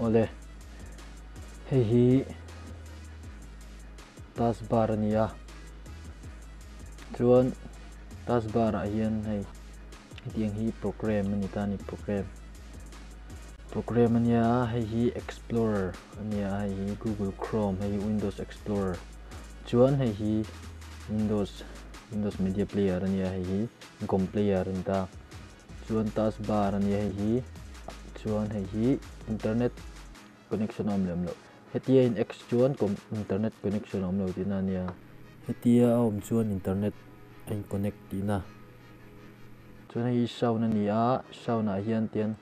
ole hei hi taskbar ania chuan taskbar ah hian hei tiang hi program ani tani program ania hei hi explorer ania hei hi Google Chrome hei Windows Explorer chuan hei hi Windows Media Player ania hei hi GOM player anta chuan taskbar ania hei hi chuan hei hi internet connection om lem lo hetia in x chuan internet connection om lo tina nia hetia om chuan internet in connect tina chuan hei sound ania sound a hian tian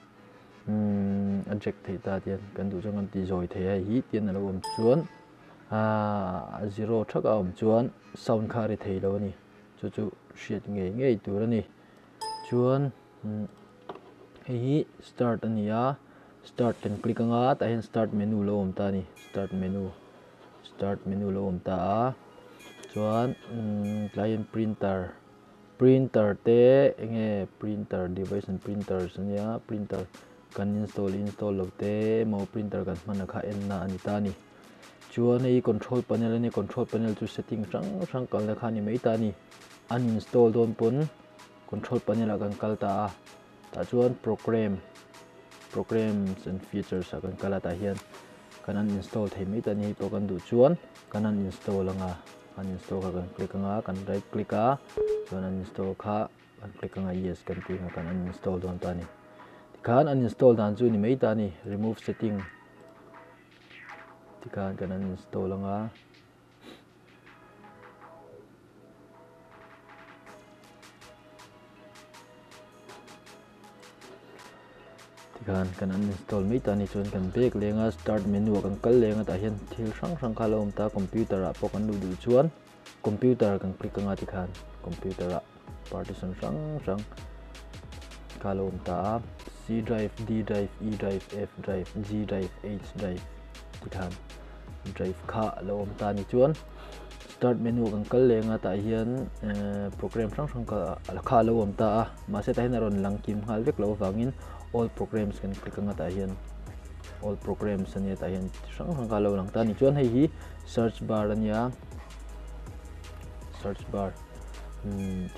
adject thei ta tian kan du chang ti zoi thei hei hi tian lo om chuan zero thak a om chuan sound kha ri thei lo ni chu hriat ngei tur ani chuan hei hi start ania start kan click anga ta hian start menu lo om ta ni start menu lo om ta a chuan client printer te nge printer device and printers ania printer kan install lo te mo printer kan hmana kha enna ani ta ni chuan ei control panel chu setting rang kal na kha ni mai ta ni uninstall don pun control panel kan kal ta a ta chuan programs and features akan kala ta hian kan uninstall thei mai ta ni to kan du chuan kan uninstall anga uninstall ka kan click anga kan right click a chuan uninstall kha kan click anga yes kan ti nga kan uninstall don ta ni kan uninstall dan chu ni mai ta ni remove setting tikan kan uninstall anga kan uninstall mai ta ni chuan kan back lenga start menu kan kal lenga ta hian thil sang kha lo om ta computer a pawh kan du chuan computer kan click anga tikhan computer a partition sang kha lo om ta C drive D drive E drive F drive G drive H drive tikhan drive kha lo om ta ni chuan start menu kan kal lenga ta hian program sang kha lo om ta a ma se ta hin ron langkim hal vek lo wangin all programs kan click anga ta hian all programs ania ta hian sang kha lo lang ta ni chuan hei hi search bar ania search bar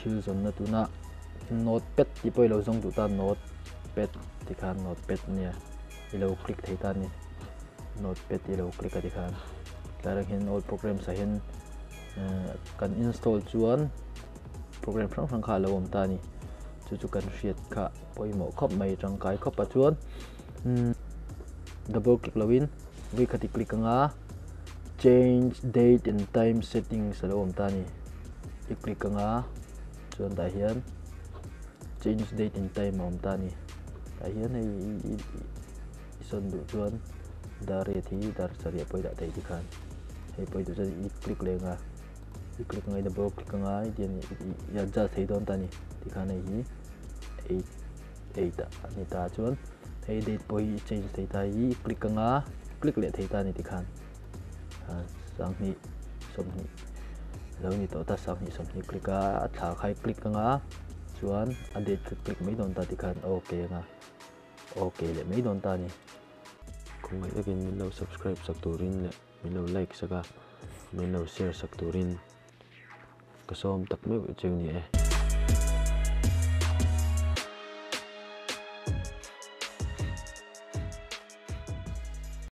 thil zon na tuna notepad ti poi lo zong tu ta notepad tikhan notepad nia ilo click thei ta ni notepad ilo click a tikhan tlarang hin all programs a hian kan install chuan program sang kha lo om ta ni chu kan hriat kha poimo khop mai tangkai khop a chuan double click login vi khati click anga change date and time settings lo om ta ni i click anga chuan ta hian change date and time om ta ni ta hian ei ison du chuan dare thi dar saria poi da thei dikhan hei poi du i click lenga i click ngai double click anga dian ya ja thei don ta ni dikhan ei hi 8 ani ta chuan hei date poi change thei ta hi click anga click le thei ta ni tikhan sang ni som ni lo ni to ta sang ni som ni click a tha khai click anga chuan a date click mai don ta tikhan okay nga okay le mai don ta ni kung mai again min lo subscribe sak turin le min lo like saka min lo share sak turin kasom tak me cheu ni